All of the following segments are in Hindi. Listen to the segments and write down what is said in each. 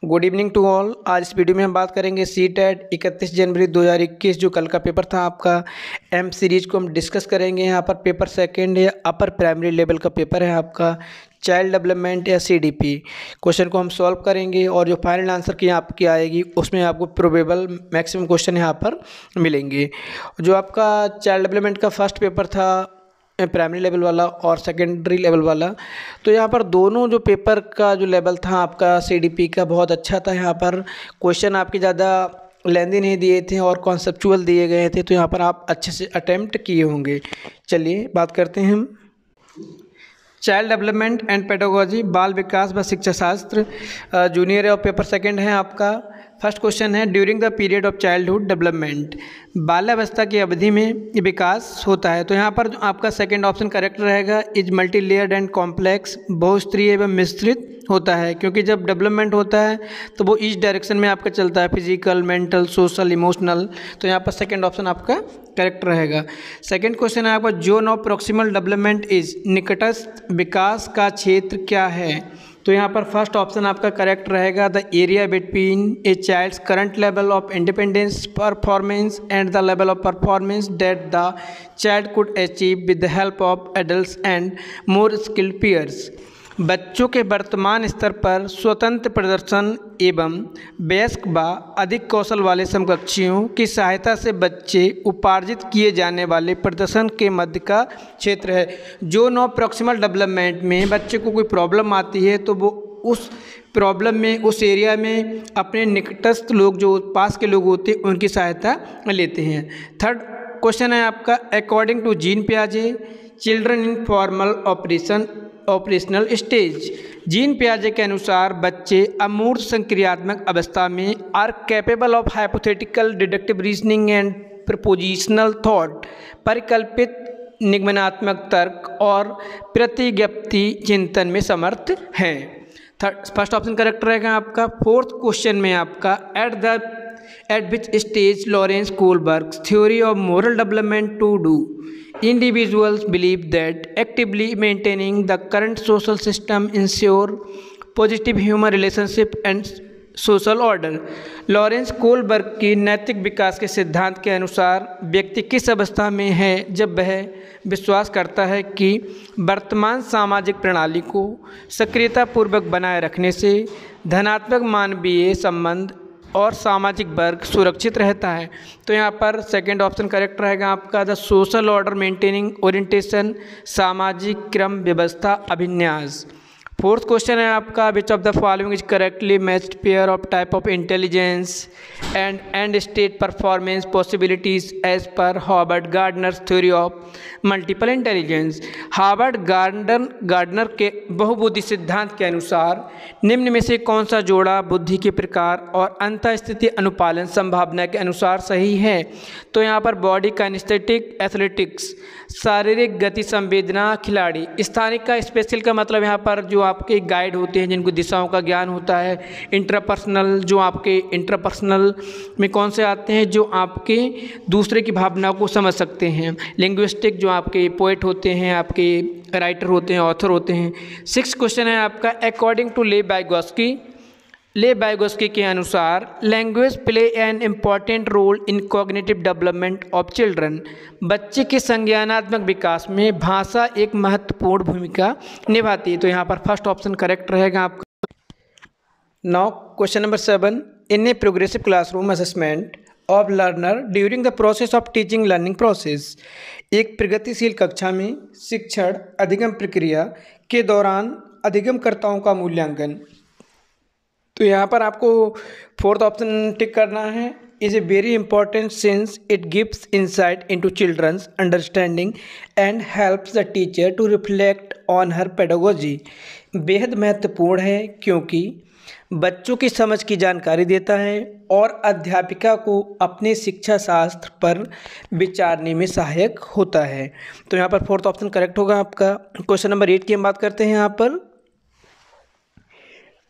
Good evening to all. आज इस वीडियो में हम बात करेंगे सीटेट 31 जनवरी 2021 जो कल का पेपर था आपका एम सीरीज को हम डिस्कस करेंगे। यहाँ पर पेपर सेकंड या अपर प्राइमरी लेवल का पेपर है आपका चाइल्ड डेवलपमेंट या सीडीपी। क्वेश्चन को हम सॉल्व करेंगे और जो फाइनल आंसर की आपकी आएगी उसमें आपको प्रोबेबल मैक्सिमम क्वेश्चन यहाँ पर मिलेंगे। जो आपका चाइल्ड डेवलपमेंट का फर्स्ट पेपर था प्राइमरी लेवल वाला और सेकेंडरी लेवल वाला, तो यहाँ पर दोनों जो पेपर का जो लेवल था आपका सीडीपी का बहुत अच्छा था। यहाँ पर क्वेश्चन आपके ज़्यादा लेंदी नहीं दिए थे और कॉन्सेप्चुअल दिए गए थे, तो यहाँ पर आप अच्छे से अटेम्प्ट किए होंगे। चलिए बात करते हैं हम चाइल्ड डेवलपमेंट एंड पेडागोजी, बाल विकास व शिक्षा शास्त्र, जूनियर और पेपर सेकंड है आपका। फर्स्ट क्वेश्चन है during the period of childhood development, बाल्यावस्था की अवधि में विकास होता है। तो यहाँ पर जो आपका सेकंड ऑप्शन करेक्ट रहेगा, is multi layered and complex, बहुस्तरीय एवं मिश्रित होता है, क्योंकि जब डेवलपमेंट होता है तो वो इस डायरेक्शन में आपका चलता है, फिजिकल, मेंटल, सोशल, इमोशनल। तो यहाँ पर सेकंड ऑप्शन आपका करेक्ट रहेगा। सेकंड क्वेश्चन है आपका zone of proximal development is, निकटस्थ विकास का क्षेत्र क्या है। तो यहाँ पर फर्स्ट ऑप्शन आपका करेक्ट रहेगा, the area between a child's current level of independence performance and the level of performance that the child could achieve with the help of adults and more skilled peers. बच्चों के वर्तमान स्तर पर स्वतंत्र प्रदर्शन एवं वयस्क व अधिक कौशल वाले समकक्षियों की सहायता से बच्चे उपार्जित किए जाने वाले प्रदर्शन के मध्य का क्षेत्र है। जोन ऑफ प्रॉक्सिमल डेवलपमेंट में बच्चे को कोई प्रॉब्लम आती है तो वो उस प्रॉब्लम में, उस एरिया में अपने निकटस्थ लोग जो पास के लोग होते हैं उनकी सहायता लेते हैं। थर्ड क्वेश्चन है आपका अकॉर्डिंग टू जीन पियाजे, children in formal operational stage. Jean पियाजे के अनुसार बच्चे अमूर्त संक्रियात्मक अवस्था में are capable of hypothetical deductive reasoning and propositional thought, परिकल्पित निगमनात्मक तर्क और प्रतिज्ञप्ति चिंतन में समर्थ हैं। फर्स्ट ऑप्शन करेक्ट रहेगा आपका। फोर्थ क्वेश्चन में आपका at which stage Lawrence Kohlberg's theory of moral development to do individuals believe that actively maintaining the current social system ensure positive human relationship and social order। Lawrence Kohlberg की नैतिक विकास के सिद्धांत के अनुसार व्यक्ति किस अवस्था में है जब वह विश्वास करता है कि वर्तमान सामाजिक प्रणाली को सक्रियतापूर्वक बनाए रखने से धनात्मक मानवीय संबंध और सामाजिक वर्ग सुरक्षित रहता है। तो यहाँ पर सेकंड ऑप्शन करेक्ट रहेगा आपका, the social order maintaining orientation, सामाजिक क्रम व्यवस्था अभिन्यास। फोर्थ क्वेश्चन है आपका which of the following is correctly matched pair of type of intelligence and state performance possibilities as पर Howard Gardner's theory of multiple intelligence. Harvard Gardner के बहुबुद्धि सिद्धांत के अनुसार निम्न में से कौन सा जोड़ा बुद्धि के प्रकार और अंतःस्थिति अनुपालन संभावना के अनुसार सही है। तो यहाँ पर बॉडी काइनेस्थेटिक एथलेटिक्स, शारीरिक गति संवेदना खिलाड़ी। स्थानिक का स्पेशल का मतलब यहाँ पर जो आपके गाइड होते हैं जिनको दिशाओं का ज्ञान होता है। इंट्रापर्सनल, जो आपके इंट्रापर्सनल में कौन से आते हैं जो आपके दूसरे की भावनाओं को समझ सकते हैं। लिंग्विस्टिक, जो आपके पोएट होते हैं, आपके राइटर होते हैं, ऑथर होते हैं। सिक्स क्वेश्चन है आपका अकॉर्डिंग टू ले बाइगोस्की के अनुसार language play an important role in cognitive development of children. बच्चे के संज्ञानात्मक विकास में भाषा एक महत्वपूर्ण भूमिका निभाती है। तो यहाँ पर फर्स्ट ऑप्शन करेक्ट रहेगा आपका। Now question number 7, in a progressive classroom assessment of learner during the process of teaching learning process. एक प्रगतिशील कक्षा में शिक्षण अधिगम प्रक्रिया के दौरान अधिगमकर्ताओं का मूल्यांकन। तो यहाँ पर आपको फोर्थ ऑप्शन टिक करना है, is a very important since it gives insight into children's understanding and helps the teacher to reflect on her pedagogy. बेहद महत्वपूर्ण है क्योंकि बच्चों की समझ की जानकारी देता है और अध्यापिका को अपने शिक्षा शास्त्र पर विचारने में सहायक होता है। तो यहाँ पर फोर्थ ऑप्शन करेक्ट होगा आपका। क्वेश्चन नंबर 8 की हम बात करते हैं। यहाँ पर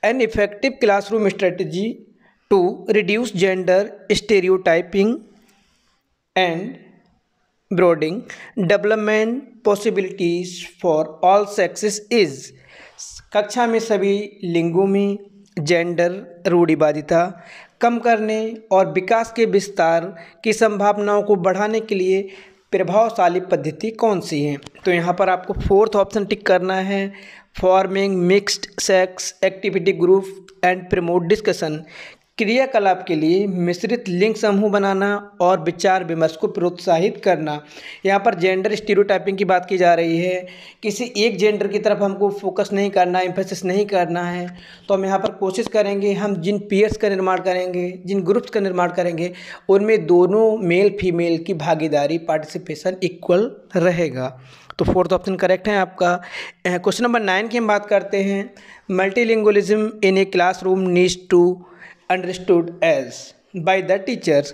an effective classroom strategy to reduce gender stereotyping and broadening development possibilities for all sexes is। कक्षा में सभी लिंगों में जेंडर रूढ़िवादिता कम करने और विकास के विस्तार की संभावनाओं को बढ़ाने के लिए प्रभावशाली पद्धति कौन सी है? तो यहाँ पर आपको फोर्थ ऑप्शन टिक करना है, forming mixed sex activity group and promote discussion, क्रियाकलाप के लिए मिश्रित लिंग समूह बनाना और विचार विमर्श को प्रोत्साहित करना। यहाँ पर जेंडर स्टीरियोटाइपिंग की बात की जा रही है, किसी एक जेंडर की तरफ हमको फोकस नहीं करना, एम्फेसिस नहीं करना है। तो हम यहाँ पर कोशिश करेंगे, हम जिन पेयर्स का निर्माण करेंगे, जिन ग्रुप्स का निर्माण करेंगे, उनमें दोनों मेल फीमेल की भागीदारी पार्टिसिपेशन इक्वल रहेगा। तो फोर्थ ऑप्शन करेक्ट है आपका। क्वेश्चन नंबर 9 की हम बात करते हैं, multilingualism in a classroom needs to understood as by the teachers.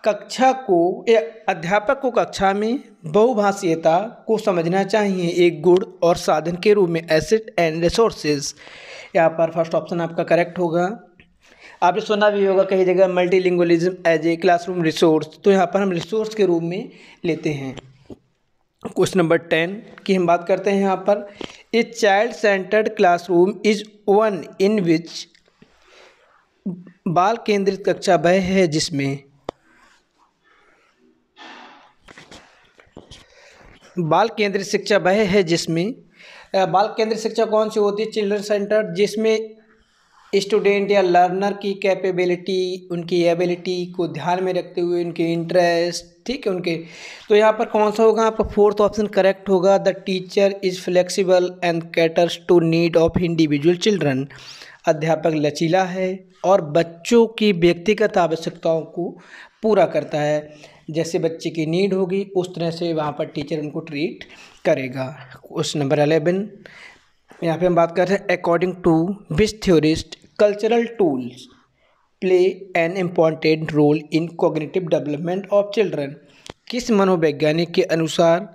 कक्षा को या अध्यापक को कक्षा में बहुभाषीयता को समझना चाहिए एक गुण और साधन के रूप में, एसेट एंड रिसोर्सेज। यहाँ पर फर्स्ट ऑप्शन आपका करेक्ट होगा। आपने सुना भी होगा कई जगह multilingualism as a classroom resource, तो यहाँ पर हम रिसोर्स के रूप में लेते हैं। क्वेश्चन नंबर 10 की हम बात करते हैं यहाँ पर, a child centred classroom is one in which, बाल केंद्रित कक्षा वह है जिसमें, बाल केंद्रित शिक्षा वह है जिसमें, बाल केंद्रित शिक्षा कौन सी होती है? चिल्ड्रन सेंटर, जिसमें स्टूडेंट या लर्नर की कैपेबिलिटी, उनकी एबिलिटी को ध्यान में रखते हुए उनके इंटरेस्ट, ठीक है, उनके, तो यहाँ पर कौन सा होगा आपका? फोर्थ ऑप्शन करेक्ट होगा। The teacher is flexible and caters to need of individual children. अध्यापक लचीला है और बच्चों की व्यक्तिगत आवश्यकताओं को पूरा करता है, जैसे बच्चे की नीड होगी उस तरह से वहाँ पर टीचर उनको ट्रीट करेगा। क्वेश्चन नंबर 11 यहाँ पे हम बात कर रहे हैं, according to which theorist cultural tools play an important role in cognitive development of children. किस मनोवैज्ञानिक के अनुसार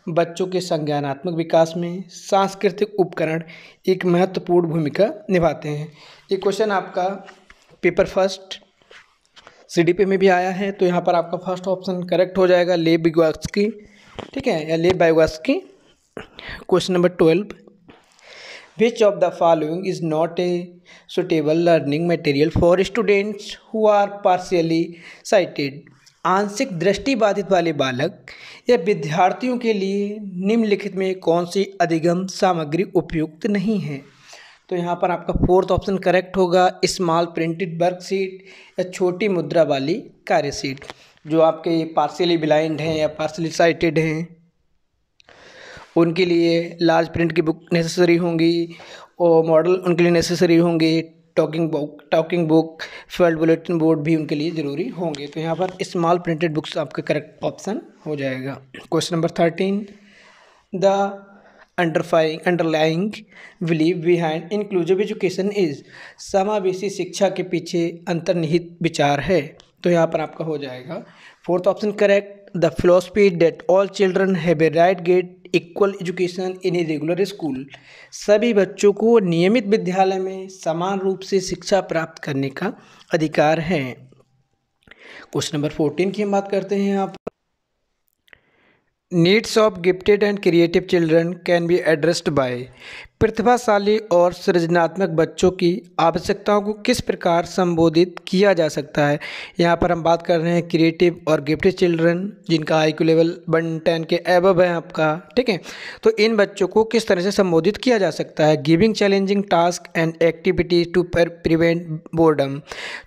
बच्चों के संज्ञानात्मक विकास में सांस्कृतिक उपकरण एक महत्वपूर्ण भूमिका निभाते हैं? ये क्वेश्चन आपका पेपर फर्स्ट CDP में भी आया है, तो यहाँ पर आपका फर्स्ट ऑप्शन करेक्ट हो जाएगा, लेव विगोत्स्की, ठीक है, या Lev Vygotsky. Question number 12, which of the following is not a suitable learning material for students who are partially sighted. आंशिक दृष्टि बाधित वाले बालक या विद्यार्थियों के लिए निम्नलिखित में कौन सी अधिगम सामग्री उपयुक्त नहीं है? तो यहाँ पर आपका फोर्थ ऑप्शन करेक्ट होगा, स्मॉल प्रिंटेड वर्कशीट या छोटी मुद्रा वाली कार्यशीट। जो आपके पार्शियली ब्लाइंड हैं या पार्शियली साइटेड हैं उनके लिए लार्ज प्रिंट की बुक नेसेसरी होंगी और मॉडल उनके लिए नेसेसरी होंगे, talking book, field bulletin board भी उनके लिए ज़रूरी होंगे। तो यहाँ पर स्मॉल प्रिंटेड बुक्स आपका करेक्ट ऑप्शन हो जाएगा। Question number 13, the underlying believe behind inclusive education is. समावेशी शिक्षा के पीछे अंतर्निहित विचार है, तो यहाँ पर आपका हो जाएगा fourth option correct, the philosophy that all children have a right get equal education in a regular school. सभी बच्चों को नियमित विद्यालय में समान रूप से शिक्षा प्राप्त करने का अधिकार है। क्वेश्चन नंबर 14 की हम बात करते हैं यहाँ पर, needs of gifted and creative children can be addressed by. प्रतिभाशाली और सृजनात्मक बच्चों की आवश्यकताओं को किस प्रकार संबोधित किया जा सकता है? यहाँ पर हम बात कर रहे हैं क्रिएटिव और गिफ्टेड चिल्ड्रन जिनका IQ लेवल 110 के एबव है आपका, ठीक है। तो इन बच्चों को किस तरह से संबोधित किया जा सकता है? Giving challenging task and activities to prevent boredom.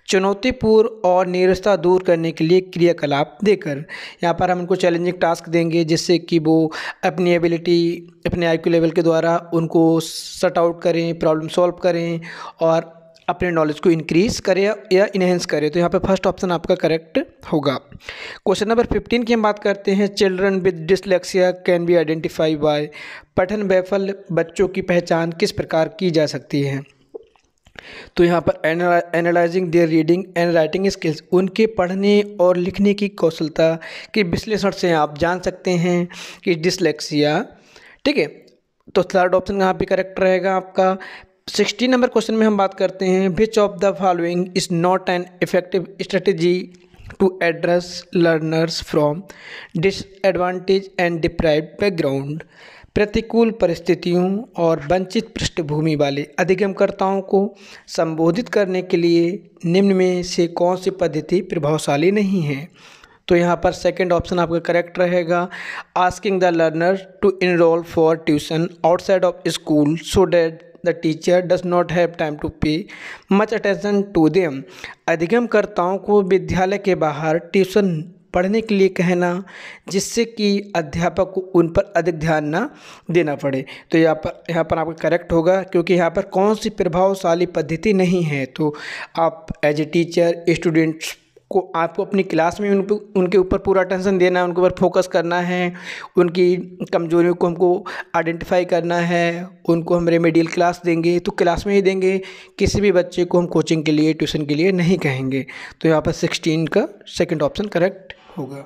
चुनौतीपूर्ण और नीरसता दूर करने के लिए क्रियाकलाप देकर। यहाँ पर हम उनको चैलेंजिंग टास्क देंगे जिससे कि वो अपनी एबिलिटी, अपने IQ लेवल के द्वारा उनको सट आउट करें, प्रॉब्लम सॉल्व करें और अपने नॉलेज को इंक्रीज करें या इनहेंस करें। तो यहाँ पे फर्स्ट ऑप्शन आपका करेक्ट होगा। क्वेश्चन नंबर 15 की हम बात करते हैं, children with dyslexia can be identify bye. पठन वैफल्य बच्चों की पहचान किस प्रकार की जा सकती है? तो यहाँ पर analysing their reading and writing skills, उनके पढ़ने और लिखने की कौशलता के विश्लेषण से आप जान सकते हैं कि डिसलेक्सिया, ठीक है। तो थर्ड ऑप्शन यहाँ पे करेक्ट रहेगा आपका। 16 नंबर क्वेश्चन में हम बात करते हैं, which of the following is not an effective strategy to address learners from disadvantage and deprived background. प्रतिकूल परिस्थितियों और वंचित पृष्ठभूमि वाले अधिगमकर्ताओं को संबोधित करने के लिए निम्न में से कौन सी पद्धति प्रभावशाली नहीं है। तो यहाँ पर सेकंड ऑप्शन आपका करेक्ट रहेगा, asking the learner to enrol for tuition outside of school so that the teacher does not have time to pay much attention to them. अधिगमकर्ताओं को विद्यालय के बाहर ट्यूशन पढ़ने के लिए कहना जिससे कि अध्यापक को उन पर अधिक ध्यान ना देना पड़े। तो यहाँ पर आपका करेक्ट होगा, क्योंकि यहाँ पर कौन सी प्रभावशाली पद्धति नहीं है। तो आप एज ए टीचर स्टूडेंट्स को आपको अपनी क्लास में उनके ऊपर पूरा अटेंशन देना है, उनके ऊपर फोकस करना है, उनकी कमजोरियों को हमको आइडेंटिफाई करना है, उनको हम रेमेडियल क्लास देंगे तो क्लास में ही देंगे, किसी भी बच्चे को हम कोचिंग के लिए ट्यूशन के लिए नहीं कहेंगे। तो यहाँ पर 16 का सेकंड ऑप्शन करेक्ट होगा।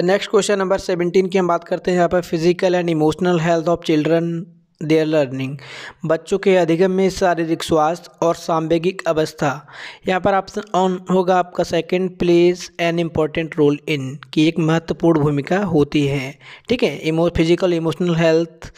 नेक्स्ट क्वेश्चन नंबर 17 की हम बात करते हैं। यहाँ पर physical and emotional health of children there learning, बच्चों के अधिगम में शारीरिक स्वास्थ्य और सांवेगिक अवस्था। यहाँ पर ऑप्शन ऑन होगा आपका second, plays an important role in, की एक महत्वपूर्ण भूमिका होती है। ठीक है, फिजिकल इमोशनल हेल्थ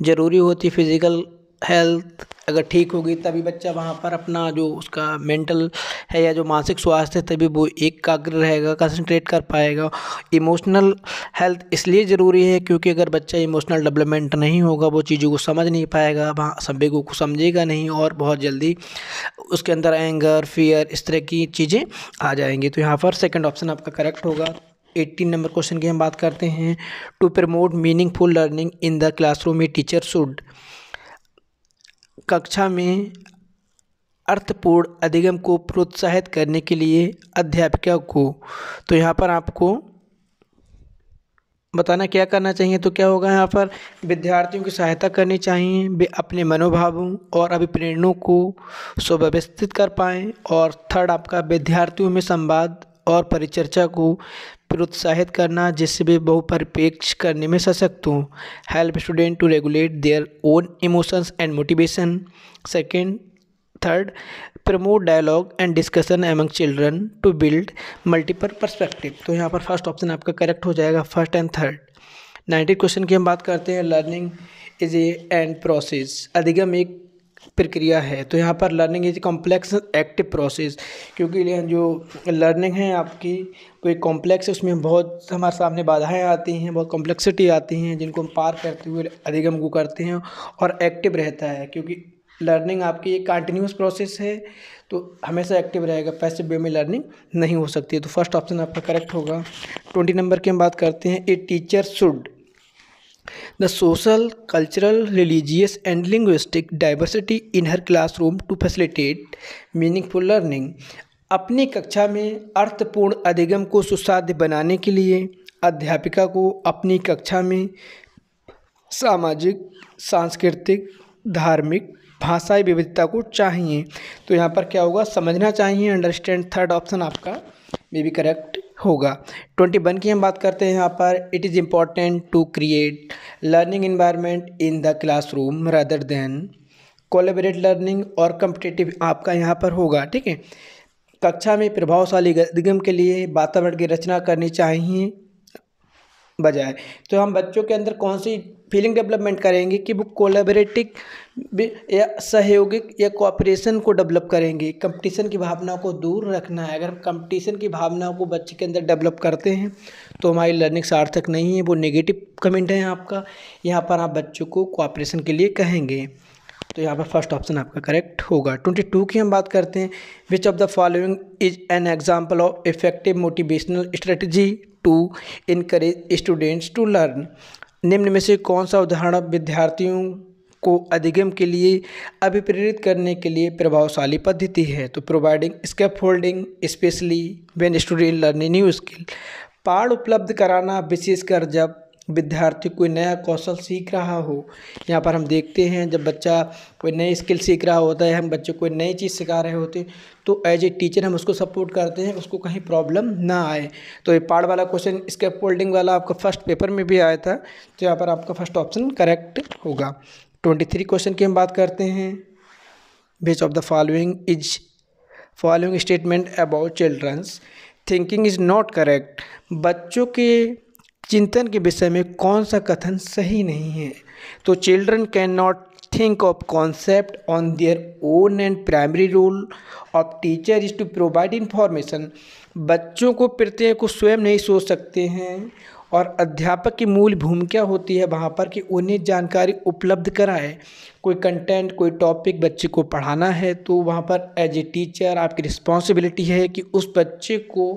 ज़रूरी होती है। फिजिकल हेल्थ अगर ठीक होगी तभी बच्चा वहाँ पर अपना जो उसका मेंटल है या जो मानसिक स्वास्थ्य है तभी वो एकाग्र रहेगा, कंसंट्रेट कर पाएगा। इमोशनल हेल्थ इसलिए ज़रूरी है क्योंकि अगर बच्चा इमोशनल डेवलपमेंट नहीं होगा वो चीज़ों को समझ नहीं पाएगा, वहाँ संवेगों को समझेगा नहीं और बहुत जल्दी उसके अंदर एंगर, फियर, इस तरह की चीज़ें आ जाएंगी। तो यहाँ पर सेकेंड ऑप्शन आपका करेक्ट होगा। 18 नंबर क्वेश्चन की हम बात करते हैं। To promote meaningful learning in the classroom a teacher should, कक्षा में अर्थपूर्ण अधिगम को प्रोत्साहित करने के लिए अध्यापिका को, तो यहाँ पर आपको बताना क्या करना चाहिए। तो क्या होगा, यहाँ पर विद्यार्थियों की सहायता करनी चाहिए, वे अपने मनोभावों और अभिप्रेरणों को सुव्यवस्थित कर पाएँ। और थर्ड आपका विद्यार्थियों में संवाद और परिचर्चा को प्रोत्साहित करना जिससे वे बहुपरिप्रेक्ष्य करने में सशक्त हों। Help student to regulate their own emotions and motivation. Second, third, promote dialogue and discussion among children to build multiple perspective. तो यहाँ पर फर्स्ट ऑप्शन आपका करेक्ट हो जाएगा, फर्स्ट एंड थर्ड। 19 क्वेश्चन की हम बात करते हैं। Learning is A and process, अधिगम एक प्रक्रिया है। तो यहाँ पर learning is complex active process, क्योंकि जो लर्निंग है आपकी कोई कॉम्प्लेक्स है, उसमें बहुत हमारे सामने बाधाएं आती हैं, बहुत कॉम्प्लेक्सिटी आती हैं जिनको हम पार करते हुए अधिगम को करते हैं। और एक्टिव रहता है क्योंकि लर्निंग आपकी एक कंटिन्यूस प्रोसेस है, तो हमेशा एक्टिव रहेगा, पैसिव वे में लर्निंग नहीं हो सकती है। तो फर्स्ट ऑप्शन आपका करेक्ट होगा। 20 नंबर की हम बात करते हैं। ए teacher should the social, cultural, religious and linguistic diversity in her classroom to facilitate meaningful learning। अपनी कक्षा में अर्थपूर्ण अधिगम को सुसाध्य बनाने के लिए अध्यापिका को अपनी कक्षा में सामाजिक, सांस्कृतिक, धार्मिक, भाषाई विविधता को चाहिए। तो यहाँ पर क्या होगा, समझना चाहिए, अंडरस्टैंड। थर्ड ऑप्शन आपका मे भी करेक्ट होगा। 21 की हम बात करते हैं। यहाँ पर it is important to create learning environment in the classroom rather than collaborate learning और कम्पिटिटिव आपका यहाँ पर होगा। ठीक है, कक्षा में प्रभावशाली अधिगम के लिए वातावरण की रचना करनी चाहिए बजाय। तो हम बच्चों के अंदर कौन सी फीलिंग डेवलपमेंट करेंगे कि वो कोलैबोरेटिव या सहयोगिक या कोऑपरेशन को डेवलप करेंगे। कंपटीशन की भावना को दूर रखना है। अगर हम कंपटीशन की भावना को बच्चे के अंदर डेवलप करते हैं तो हमारी लर्निंग सार्थक नहीं है, वो नेगेटिव कमेंट है आपका। यहाँ पर आप बच्चों को कोऑपरेशन के लिए कहेंगे, तो यहाँ पर फर्स्ट ऑप्शन आपका करेक्ट होगा। 22 की हम बात करते हैं। Which of the following is an example of effective motivational strategy to encourage students to learn, निम्न में से कौन सा उदाहरण विद्यार्थियों को अधिगम के लिए अभिप्रेरित करने के लिए प्रभावशाली पद्धति है। तो providing scaffolding specially when student learn new skill, पाठ उपलब्ध कराना विशेषकर जब विद्यार्थी कोई नया कौशल सीख रहा हो। यहाँ पर हम देखते हैं जब बच्चा कोई नई स्किल सीख रहा होता है, हम बच्चे को कोई नई चीज़ सिखा रहे होते हैं तो एज ए टीचर हम उसको सपोर्ट करते हैं, उसको कहीं प्रॉब्लम ना आए। तो ये पार्ट वाला क्वेश्चन स्कैफोल्डिंग वाला आपका फर्स्ट पेपर में भी आया था, तो यहाँ पर आपका फर्स्ट ऑप्शन करेक्ट होगा। 23 क्वेश्चन की हम बात करते हैं। Which of the following statement about children's thinking is not correct, बच्चों के चिंतन के विषय में कौन सा कथन सही नहीं है? तो children can not think of concept on their own and primary role of teacher is to provide information. बच्चों को प्रत्येक को स्वयं नहीं सोच सकते हैं और अध्यापक की मूल भूमिका होती है वहाँ पर कि उन्हें जानकारी उपलब्ध कराए। कोई कंटेंट, कोई टॉपिक बच्चे को पढ़ाना है तो वहाँ पर एज ए टीचर आपकी रिस्पॉन्सिबिलिटी है कि उस बच्चे को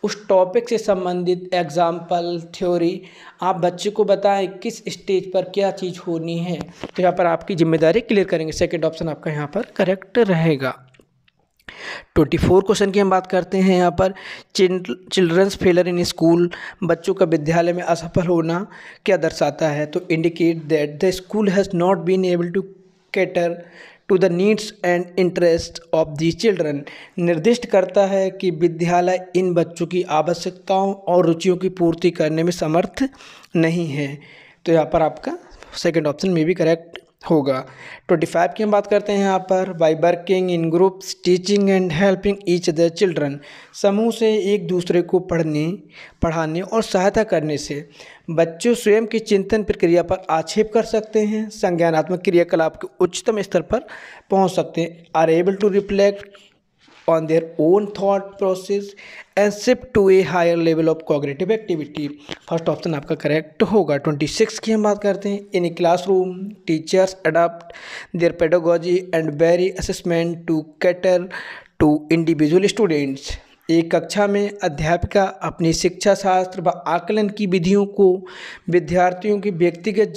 उस टॉपिक से संबंधित एग्जाम्पल, थ्योरी आप बच्चे को बताएं किस स्टेज पर क्या चीज़ होनी है। तो यहाँ पर आपकी जिम्मेदारी क्लियर करेंगे। सेकेंड ऑप्शन आपका यहाँ पर करेक्ट रहेगा। 24 क्वेश्चन की हम बात करते हैं यहाँ पर। चिल्ड्रंस फेलर इन स्कूल, बच्चों का विद्यालय में असफल होना क्या दर्शाता है? तो indicate that the school has not been able to cater to the needs and interest of the children. निर्दिष्ट करता है कि विद्यालय इन बच्चों की आवश्यकताओं और रुचियों की पूर्ति करने में समर्थ नहीं है। तो यहाँ पर आपका सेकेंड ऑप्शन में भी करेक्ट होगा। 25 की हम बात करते हैं यहाँ पर। By working in groups, teaching and helping each other children, समूह से एक दूसरे को पढ़ाने और सहायता करने से बच्चों स्वयं की चिंतन प्रक्रिया पर आक्षेप कर सकते हैं, संज्ञानात्मक क्रियाकलाप के उच्चतम स्तर पर पहुँच सकते हैं, are able to reflect on their own thought process and shift to a higher level of cognitive activity। First option आपका करेक्ट होगा। 26 की हम बात करते हैं। In a classroom teachers adopt their pedagogy and vary assessment to cater to individual students. एक कक्षा में अध्यापिका अपनी शिक्षा शास्त्र व आकलन की विधियों को विद्यार्थियों की व्यक्तिगत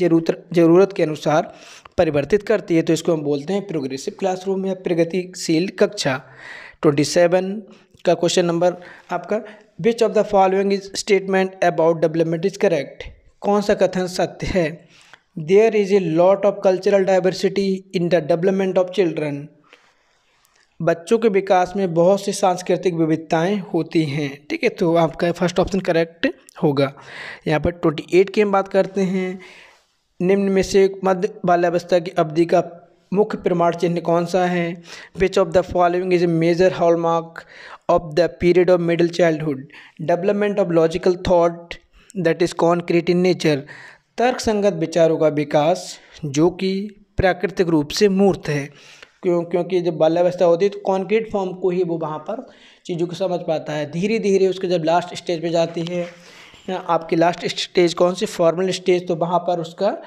जरूरत के अनुसार परिवर्तित करती है। तो इसको हम बोलते हैं प्रोग्रेसिव क्लासरूम या प्रगतिशील कक्षा। 27 का क्वेश्चन नंबर आपका, which of the following is statement about development is correct? कौन सा कथन सत्य है? There is a lot of cultural diversity in the development of children. बच्चों के विकास में बहुत सी सांस्कृतिक विविधताएं होती हैं। ठीक है, तो आपका फर्स्ट ऑप्शन करेक्ट होगा। यहाँ पर 28 की हम बात करते हैं। निम्न में से मध्य बाल्यावस्था की अवधि का मुख्य प्रमाण चिन्ह कौन सा है? Which of the following is a major hallmark of the period of middle childhood? Development of logical thought that is concrete in nature, तर्क संगत विचारों का विकास जो कि प्राकृतिक रूप से मूर्त है। क्योंकि जब बाल्यावस्था होती है तो कॉन्क्रीट फॉर्म को ही वो वहाँ पर चीज़ों को समझ पाता है। धीरे धीरे उसके जब लास्ट स्टेज पे जाती है, आपकी लास्ट स्टेज कौन सी, फॉर्मल स्टेज, तो वहाँ पर उसका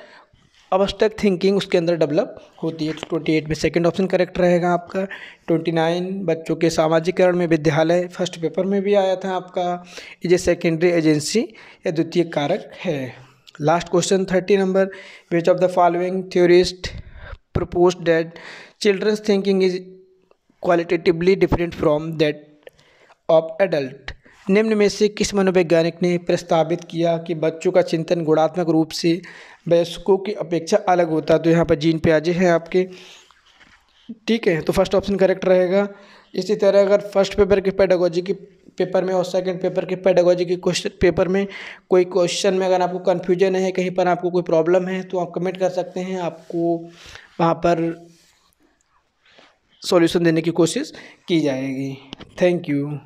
अब्स्ट्रैक्ट थिंकिंग उसके अंदर डेवलप होती है। 28 में सेकंड ऑप्शन करेक्ट रहेगा आपका। 29 बच्चों के सामाजिकरण में विद्यालय, फर्स्ट पेपर में भी आया था आपका, ये सेकेंडरी एजेंसी या द्वितीय कारक है। Last question 30 number, which of the following theorist propose that children's thinking is qualitatively different from that of adult? निम्न में से किस मनोवैज्ञानिक ने प्रस्तावित किया कि बच्चों का चिंतन गुणात्मक रूप से वयस्कों की अपेक्षा अलग होता है? तो यहाँ पर जीन पियाजे हैं आपके। ठीक है, तो फर्स्ट ऑप्शन करेक्ट रहेगा। इसी तरह अगर फर्स्ट पेपर के पेडागोजी की पेपर में और सेकंड पेपर के पेडागोजी के क्वेश्चन पेपर में कोई क्वेश्चन में अगर आपको कन्फ्यूजन है, कहीं पर आपको कोई प्रॉब्लम है, तो आप कमेंट कर सकते हैं, आपको वहाँ पर सॉल्यूशन देने की कोशिश की जाएगी। Thank you.